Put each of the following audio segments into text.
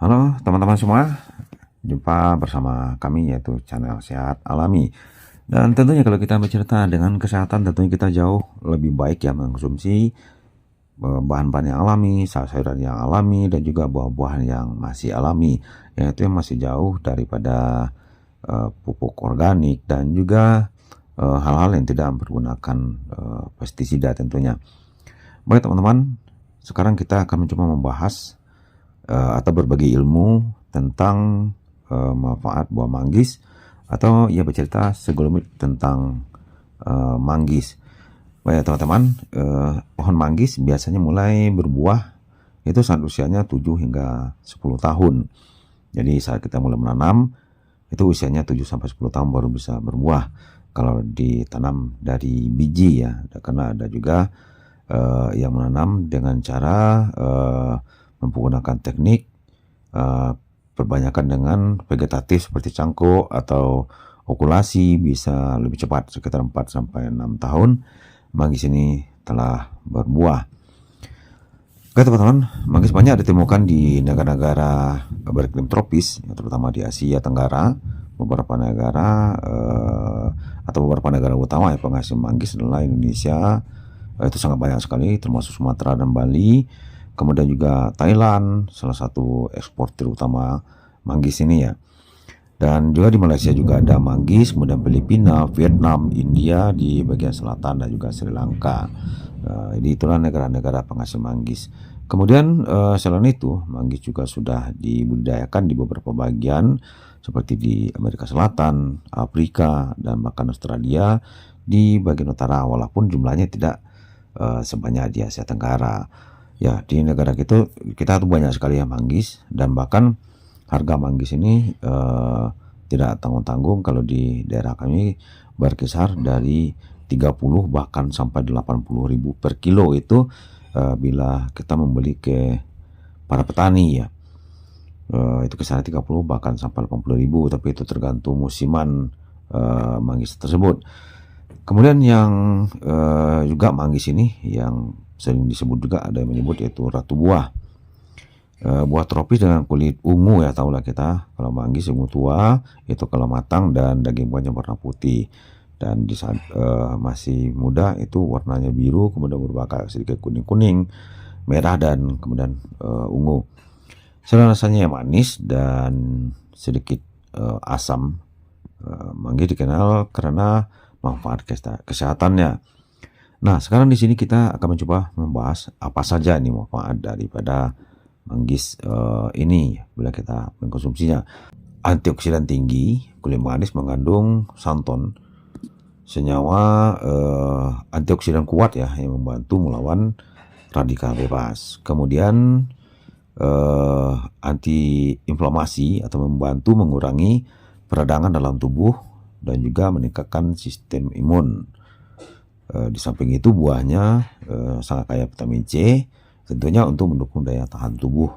Halo teman-teman semua, jumpa bersama kami yaitu channel Sehat Alami. Dan tentunya kalau kita bercerita dengan kesehatan, tentunya kita jauh lebih baik ya mengkonsumsi bahan-bahan yang alami, sayur-sayuran yang alami, dan juga buah-buahan yang masih alami, yaitu yang masih jauh daripada pupuk organik dan juga hal-hal yang tidak mempergunakan pestisida tentunya. Baik teman-teman, sekarang kita akan mencoba membahas atau berbagi ilmu tentang manfaat buah manggis, atau ia bercerita segelumit tentang manggis. Baik teman-teman, pohon manggis biasanya mulai berbuah itu saat usianya 7 hingga 10 tahun. Jadi saat kita mulai menanam itu usianya 7 sampai 10 tahun baru bisa berbuah. Kalau ditanam dari biji ya, karena ada juga yang menanam dengan cara menggunakan teknik perbanyakan dengan vegetatif seperti cangkok atau okulasi, bisa lebih cepat, sekitar 4 sampai 6 tahun manggis ini telah berbuah. Oke teman-teman, manggis banyak ditemukan di negara-negara beriklim tropis, terutama di Asia Tenggara. Beberapa negara atau beberapa negara utama yang penghasil manggis adalah Indonesia, itu sangat banyak sekali, termasuk Sumatera dan Bali. Kemudian juga Thailand, salah satu eksportir utama manggis ini ya. Dan juga di Malaysia juga ada manggis, kemudian Filipina, Vietnam, India di bagian selatan, dan juga Sri Lanka. Jadi itulah negara-negara penghasil manggis. Kemudian selain itu, manggis juga sudah dibudidayakan di beberapa bagian seperti di Amerika Selatan, Afrika, dan bahkan Australia di bagian utara, walaupun jumlahnya tidak sebanyak di Asia Tenggara. Ya, di negara kita tuh banyak sekali ya manggis, dan bahkan harga manggis ini tidak tanggung-tanggung. Kalau di daerah kami berkisar dari 30 bahkan sampai 80 ribu per kilo itu bila kita membeli ke para petani ya. Itu kisaran 30 bahkan sampai 80 ribu, tapi itu tergantung musiman manggis tersebut. Kemudian yang juga manggis ini yang sering disebut juga, ada yang menyebut yaitu ratu buah. Buah tropis dengan kulit ungu ya, tahulah kita kalau manggis ungu tua itu kalau matang, dan daging buahnya warna putih, dan di saat masih muda itu warnanya biru, kemudian berubah sedikit kuning-kuning, merah, dan kemudian ungu. Selain rasanya yang manis dan sedikit asam, manggis dikenal karena manfaat kesehatannya. Nah, sekarang di sini kita akan mencoba membahas apa saja nih manfaat daripada manggis ini bila kita mengkonsumsinya. Antioksidan tinggi, kulit manggis mengandung santon, senyawa antioksidan kuat ya yang membantu melawan radikal bebas. Kemudian antiinflamasi atau membantu mengurangi peradangan dalam tubuh dan juga meningkatkan sistem imun. Di samping itu buahnya sangat kaya vitamin C, tentunya untuk mendukung daya tahan tubuh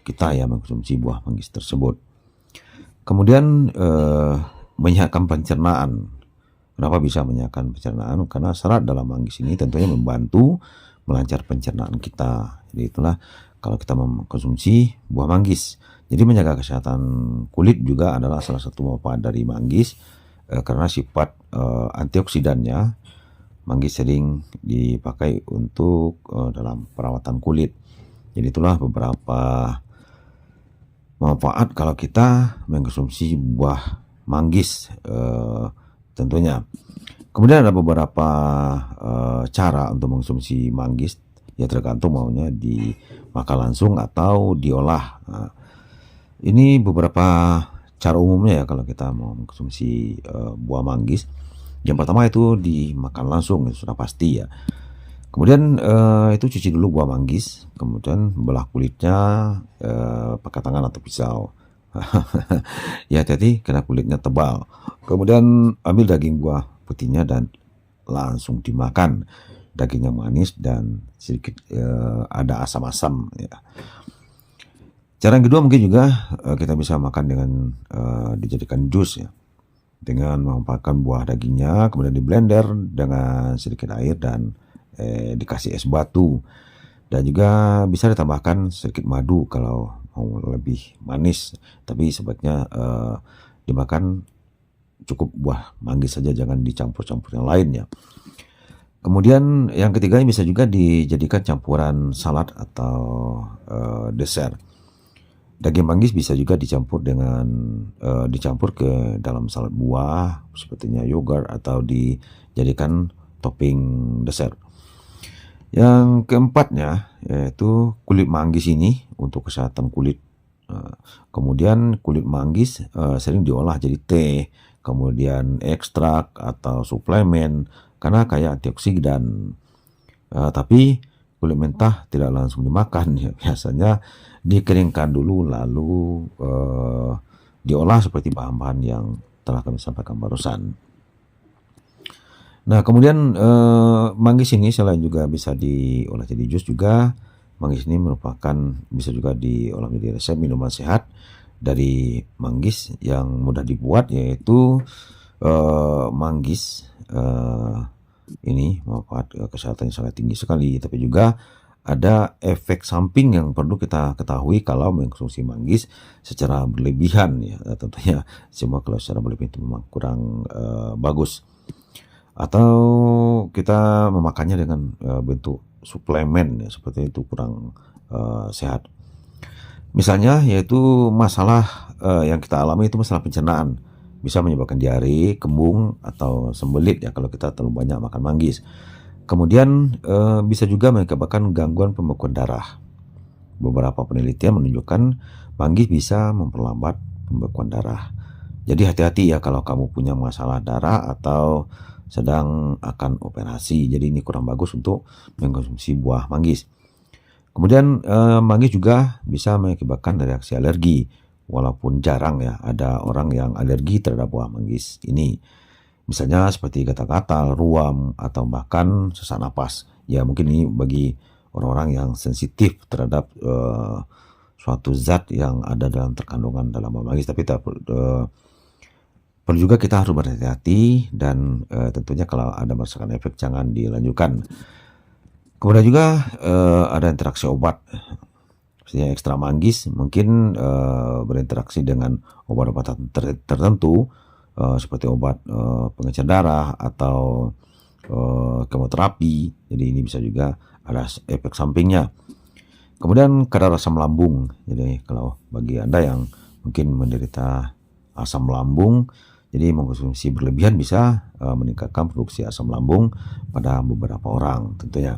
kita yang mengkonsumsi buah manggis tersebut. Kemudian menyehatkan pencernaan. Kenapa bisa menyehatkan pencernaan? Karena serat dalam manggis ini tentunya membantu melancar pencernaan kita. Jadi itulah kalau kita mengkonsumsi buah manggis. Jadi menjaga kesehatan kulit juga adalah salah satu manfaat dari manggis, karena sifat antioksidannya. Manggis sering dipakai untuk dalam perawatan kulit. Jadi itulah beberapa manfaat kalau kita mengkonsumsi buah manggis tentunya. Kemudian ada beberapa cara untuk mengkonsumsi manggis, ya tergantung maunya dimakan langsung atau diolah. Nah, ini beberapa cara umumnya ya kalau kita mau mengkonsumsi buah manggis. Yang pertama itu dimakan langsung, itu sudah pasti ya. Kemudian itu cuci dulu buah manggis, kemudian belah kulitnya pakai tangan atau pisau. Ya hati-hati karena kulitnya tebal. Kemudian ambil daging buah putihnya dan langsung dimakan. Dagingnya manis dan sedikit ada asam-asam ya. Cara yang kedua mungkin juga kita bisa makan dengan dijadikan jus ya, dengan memanfaatkan buah dagingnya, kemudian di blender dengan sedikit air dan dikasih es batu. Dan juga bisa ditambahkan sedikit madu kalau mau lebih manis, tapi sebaiknya dimakan cukup buah manggis saja, jangan dicampur-campur yang lain ya. Kemudian yang ketiga bisa juga dijadikan campuran salad atau dessert. Daging manggis bisa juga dicampur ke dalam salad buah sepertinya yogurt atau dijadikan topping dessert. Yang keempatnya yaitu kulit manggis ini untuk kesehatan kulit. Kemudian kulit manggis sering diolah jadi teh, kemudian ekstrak atau suplemen karena kaya antioksidan. Tapi kulit mentah tidak langsung dimakan ya, biasanya dikeringkan dulu lalu diolah seperti bahan-bahan yang telah kami sampaikan barusan. Nah, kemudian manggis ini selain juga bisa diolah jadi jus juga, manggis ini merupakan bisa juga diolah menjadi resep minuman sehat dari manggis yang mudah dibuat, yaitu manggis ini manfaat kesehatan yang sangat tinggi sekali, tapi juga ada efek samping yang perlu kita ketahui kalau mengkonsumsi manggis secara berlebihan ya. Tentunya semua kalau secara berlebihan itu memang kurang bagus. Atau kita memakannya dengan bentuk suplemen ya, seperti itu kurang sehat. Misalnya yaitu masalah yang kita alami itu masalah pencernaan, bisa menyebabkan diare, kembung atau sembelit ya kalau kita terlalu banyak makan manggis. Kemudian bisa juga mengakibatkan gangguan pembekuan darah. Beberapa penelitian menunjukkan manggis bisa memperlambat pembekuan darah. Jadi hati-hati ya kalau kamu punya masalah darah atau sedang akan operasi. Jadi ini kurang bagus untuk mengkonsumsi buah manggis. Kemudian manggis juga bisa mengakibatkan reaksi alergi. Walaupun jarang ya ada orang yang alergi terhadap buah manggis ini. Misalnya seperti gatal-gatal, ruam, atau bahkan sesak napas. Ya mungkin ini bagi orang-orang yang sensitif terhadap suatu zat yang ada dalam terkandungan dalam buah manggis. Tapi perlu juga kita harus berhati-hati dan tentunya kalau ada merasakan efek jangan dilanjutkan. Kemudian juga ada interaksi obat. Misalnya ekstra manggis mungkin berinteraksi dengan obat-obatan tertentu seperti obat pengencer darah atau kemoterapi. Jadi ini bisa juga ada efek sampingnya. Kemudian kadar asam lambung. Jadi kalau bagi Anda yang mungkin menderita asam lambung, jadi mengkonsumsi berlebihan bisa meningkatkan produksi asam lambung pada beberapa orang tentunya.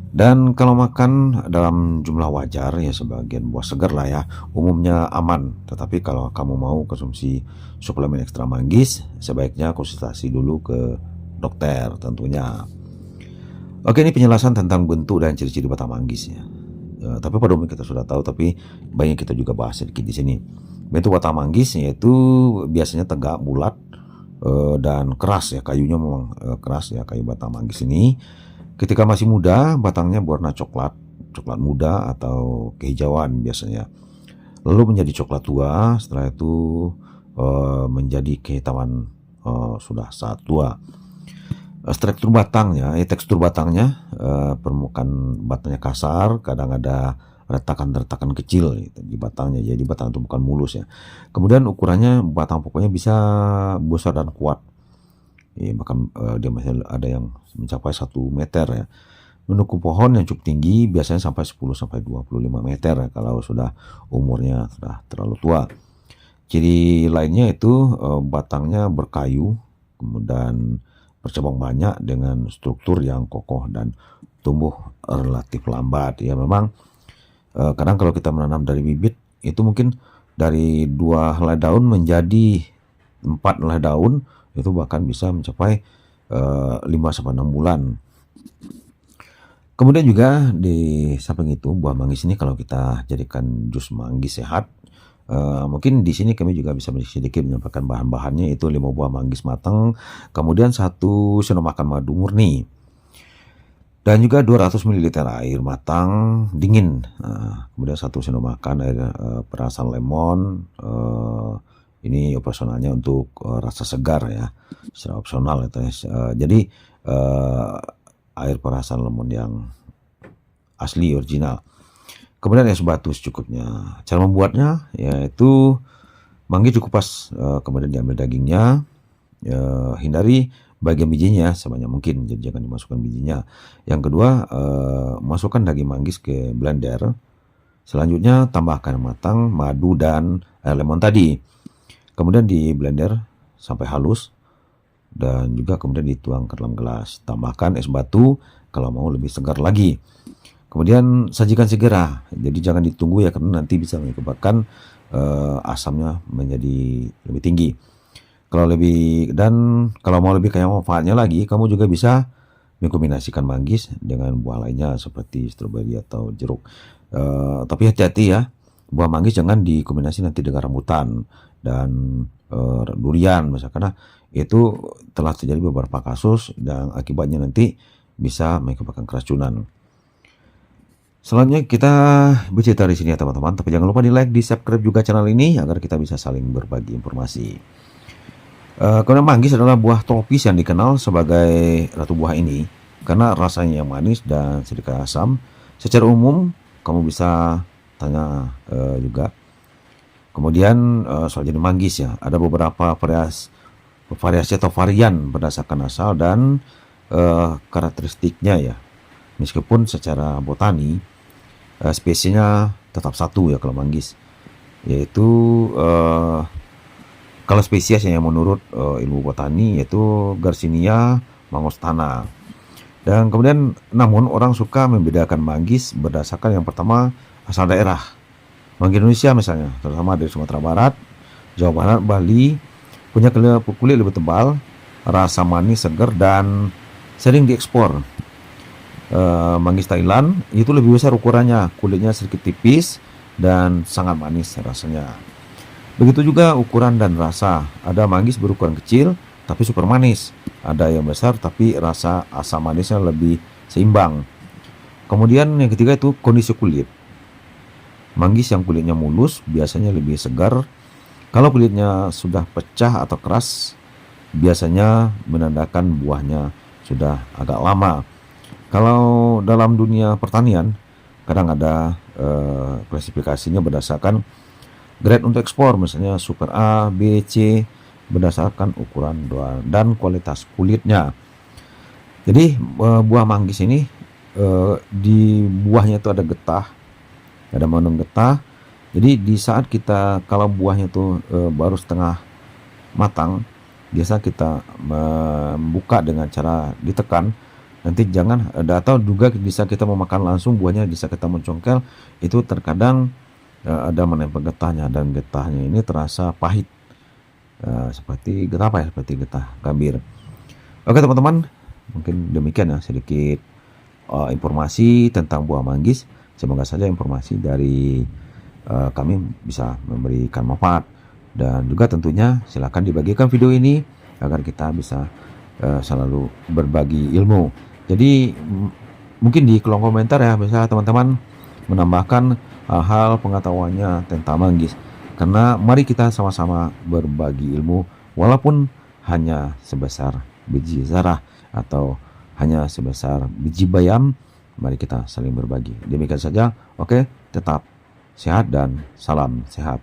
Dan kalau makan dalam jumlah wajar ya sebagian buah segar lah ya, umumnya aman. Tetapi kalau kamu mau konsumsi suplemen ekstra manggis, sebaiknya konsultasi dulu ke dokter tentunya. Oke, ini penjelasan tentang bentuk dan ciri-ciri batang manggis ya. Tapi pada umumnya kita sudah tahu, tapi banyak kita juga bahas sedikit di sini. Bentuk batang manggis yaitu biasanya tegak, bulat, dan keras ya. Kayunya memang keras ya, kayu batang manggis ini. Ketika masih muda, batangnya berwarna coklat muda atau kehijauan biasanya. Lalu menjadi coklat tua, setelah itu menjadi kehitaman sudah saat tua. Tekstur batangnya, permukaan batangnya kasar, kadang ada retakan-retakan kecil gitu di batangnya. Jadi batang itu bukan mulus ya. Kemudian ukurannya batang pokoknya bisa besar dan kuat. Ya, bahkan dia masih ada yang mencapai 1 meter ya. Menukung pohon yang cukup tinggi biasanya sampai 10-25 meter ya, kalau sudah umurnya sudah terlalu tua. Ciri lainnya itu batangnya berkayu, kemudian bercabang banyak dengan struktur yang kokoh dan tumbuh relatif lambat. Ya memang kadang kalau kita menanam dari bibit itu mungkin dari 2 helai daun menjadi 4 helai daun, itu bahkan bisa mencapai 5-6 bulan. Kemudian juga di samping itu buah manggis ini kalau kita jadikan jus manggis sehat, mungkin di sini kami juga bisa sedikit menyampaikan bahan-bahannya, itu 5 buah manggis matang, kemudian 1 sendok makan madu murni, dan juga 200 ml air matang dingin. Kemudian 1 sendok makan air perasan lemon. Ini opsionalnya untuk rasa segar ya, secara opsional itu ya. Jadi air perasan lemon yang asli original. Kemudian es batu secukupnya. Cara membuatnya yaitu manggis dikupas, kemudian diambil dagingnya, hindari bagian bijinya sebanyak mungkin, jadi jangan dimasukkan bijinya. Yang kedua, masukkan daging manggis ke blender. Selanjutnya tambahkan matang, madu dan air lemon tadi. Kemudian di blender sampai halus dan juga kemudian dituang ke dalam gelas. Tambahkan es batu kalau mau lebih segar lagi. Kemudian sajikan segera. Jadi jangan ditunggu ya, karena nanti bisa menyebabkan asamnya menjadi lebih tinggi. Kalau mau lebih kayak manfaatnya lagi, kamu juga bisa mengkombinasikan manggis dengan buah lainnya seperti stroberi atau jeruk. Tapi hati-hati ya, buah manggis jangan dikombinasi nanti dengan rambutan dan durian misalnya, karena itu telah terjadi beberapa kasus dan akibatnya nanti bisa menyebabkan keracunan. Selanjutnya kita bercerita di sini ya teman-teman, tapi jangan lupa di like, di subscribe juga channel ini agar kita bisa saling berbagi informasi. Kemudian manggis adalah buah tropis yang dikenal sebagai ratu buah ini karena rasanya yang manis dan sedikit asam. Secara umum kamu bisa tanya juga. Kemudian soal jenis manggis ya, ada beberapa variasi atau varian berdasarkan asal dan karakteristiknya ya. Meskipun secara botani spesiesnya tetap satu ya kalau manggis, yaitu kalau spesies yang menurut ilmu botani yaitu Garcinia mangostana. Dan kemudian namun orang suka membedakan manggis berdasarkan yang pertama asal daerah. Manggis Indonesia misalnya, terutama dari Sumatera Barat, Jawa Barat, Bali, punya kulit lebih tebal, rasa manis, segar, dan sering diekspor. Manggis Thailand itu lebih besar ukurannya, kulitnya sedikit tipis dan sangat manis rasanya. Begitu juga ukuran dan rasa. Ada manggis berukuran kecil tapi super manis. Ada yang besar tapi rasa asam manisnya lebih seimbang. Kemudian yang ketiga itu kondisi kulit. Manggis yang kulitnya mulus biasanya lebih segar. Kalau kulitnya sudah pecah atau keras, biasanya menandakan buahnya sudah agak lama. Kalau dalam dunia pertanian, kadang ada klasifikasinya berdasarkan grade untuk ekspor, misalnya super A, B, C, berdasarkan ukuran dan kualitas kulitnya. Jadi buah manggis ini di buahnya itu ada getah, ada mengandung getah. Jadi di saat kita, kalau buahnya itu baru setengah matang, biasa kita membuka dengan cara ditekan. Nanti jangan atau juga bisa kita memakan langsung buahnya, bisa kita mencongkel, itu terkadang ada menempel getahnya dan getahnya ini terasa pahit, seperti getah apa ya, seperti getah gambir. Oke teman-teman, mungkin demikian ya sedikit informasi tentang buah manggis. Semoga saja informasi dari kami bisa memberikan manfaat, dan juga tentunya silakan dibagikan video ini agar kita bisa selalu berbagi ilmu. Jadi mungkin di kolom komentar ya, bisa teman-teman menambahkan hal-hal pengetahuannya tentang manggis, karena mari kita sama-sama berbagi ilmu walaupun hanya sebesar biji zarah atau hanya sebesar biji bayam. Mari kita saling berbagi. Demikian saja. Oke, tetap sehat dan salam sehat.